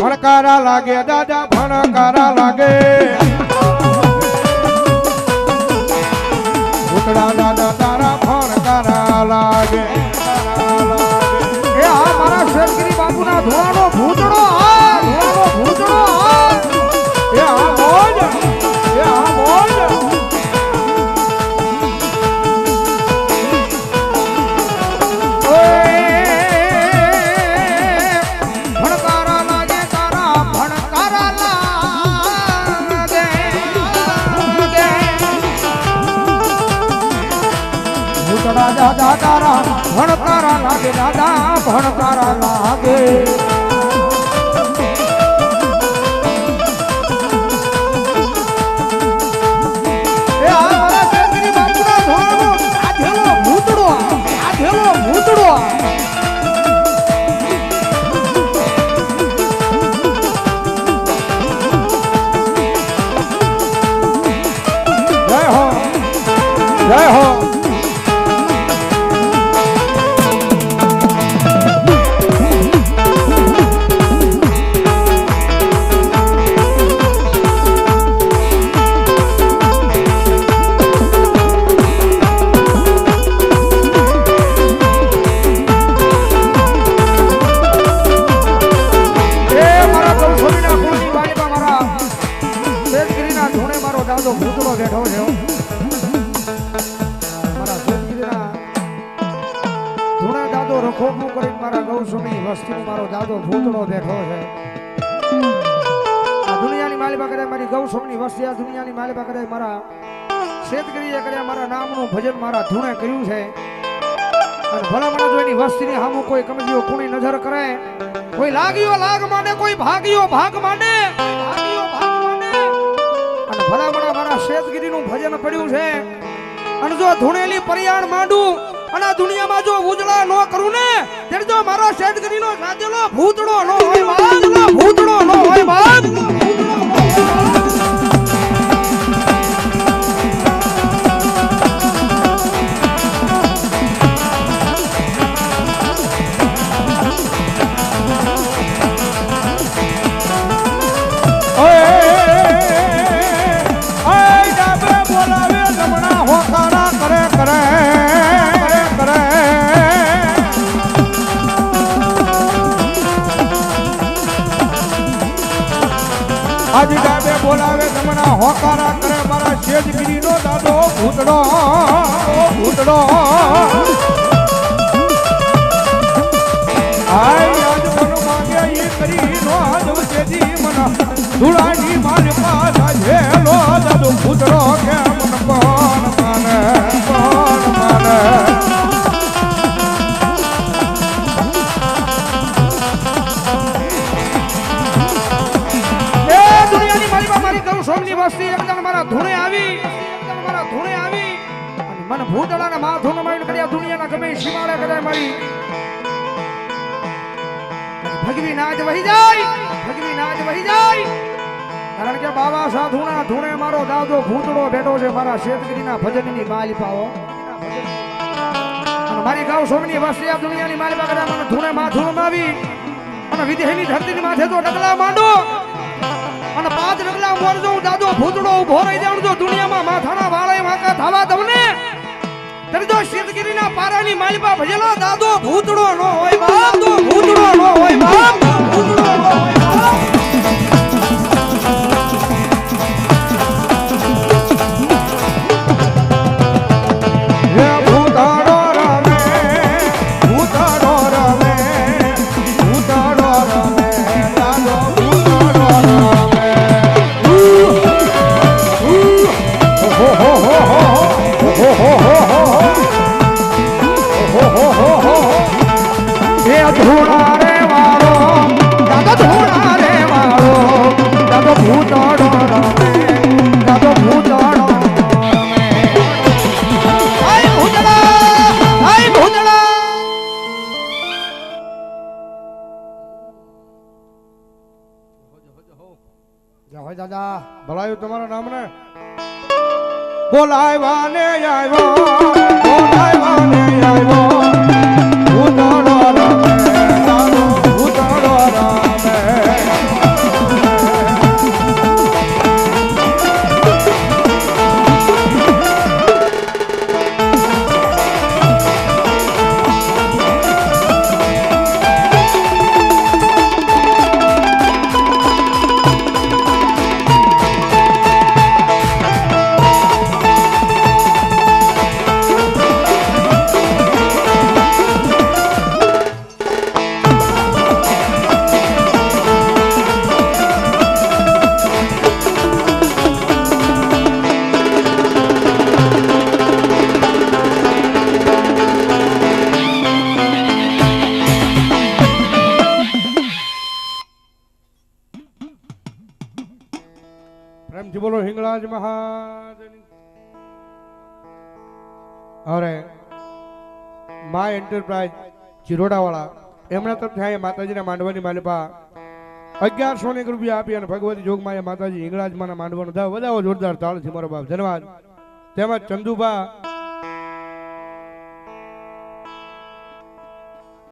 ભણકારા લાગે દાદા ભણકારા લાગે ભૂતડા દાદા તારા ભણકારા લાગે એ આ મારા શેરગીરી બાપુના ધોળાનો ભૂતડો આ ધોળાનો ભૂતડો આ એ આ મોજ એ આ મોજ દાદા તારા ભણકારા લાગે દાદા ભણકારા લાગે એ આ મારા શેરગીરી બાપુના ધોળાનો આધેલો ભૂતડો આધેલો ભૂતડો જય હો જય હો મારો દાદો ભૂતડો બેઠો છે આ દુનિયાની માલિકા કરે મારી ગૌસમની વસ્તી આ દુનિયાની માલિકા કરે મારા શેતગીરીએ કર્યા મારા નામનું ભજન મારા ધૂણે કર્યું છે અને ભલામણા જો એની વસ્તીની સામુ કોઈ કમજીઓ કુણી નજર કરે કોઈ લાગ્યો લાગ માંડે કોઈ ભાગ્યો ભાગ માંડે ભાગ્યો ભાગ માંડે અને ભલામણા મારા શેતગીરીનું ભજન પડ્યું છે અને જો ધૂણેલી પરિયાણ માંડું અને આ દુનિયામાં જો ઉજળા નો કરું ને ત્યારે જો મારો શેતગીરીનો સાજેલો ભૂતડો નો હોય બાદલો ભૂતડો નો હોય બાદ બોલાવે જમણા હોકારા કરે કરે આજી ડાબે બોલાવે જમણા હોકારા કરે મારા શેજગીરીનો દાદો ભૂતડો ભૂતડો આય આજ મન માંગે ઈ કરી નો આજ વચેજી મન ધુળાની માર પાછા જેલો દાદો ભૂતડો કે મન કોણ માને કોણ માને સોમની વસ્તી એકદમ મારા ધૂણે આવી અને મને ભૂતડાના માથું નમાવીને કર્યા દુનિયાના ગમે સીમાડે કદાય મારી ભગવી નાદ વહી જાય કારણ કે બાબા સાધુના ધૂણે મારો દાદો ભૂતડો બેઠો છે મારા શેતગીરીના ભજનની માલિપાઓ અને મારી ગાવ સોમની વસ્તી આ દુનિયાની માલિપા કદાય મને ધૂણે માથું નમાવી અને વિદેહની ધરતીની માથે તો ડગલા માંડો અને 5 ડગલા મોરજો દાદો ભૂતડો ઉભો રહી જાઉં જો દુનિયામાં માથાના વાળે વાંકા થાવા તમને ત્યારે જો શેતગીરીના પારાની માલિપા ભજેલો દાદો ભૂતડો નો હોય બાપ તો ભૂતડો નો હોય બાપ ભૂતડો નો હોય બાપ હે ભૂતડો રમે ભૂતડો રમે ભૂતડો રમે દાદો ભૂતડો રમે ધૂણા રે વાળો દાદો ધૂણા રે વાળો દાદો ભૂતડો રમે દાદો ભૂતડો રમે આય ભૂતડા જય હોય દાદા ભલાયું તમારા નામ ને બોલાવ્યા ને આવ્યો બોલાવ્યા ને આવ્યો ભૂતડો રમે દાદો ભૂતડો રમે પ્રેમથી બોલો હિંગળાજ મહાદેવની. અરે મા એન્ટરપ્રાઇઝ ચિરોડાવાળા એમના તરફથી અહીંયા માતાજીના માંડવાની માલિપા 1100 રૂપિયા આપી અને ભગવતી જોગમાં માતાજી હિંગળાજ માના માંડવાનો વધાવો જોરદાર તાળથી મારો બાપ ધન્યવાદ. તેમજ ચંદુભા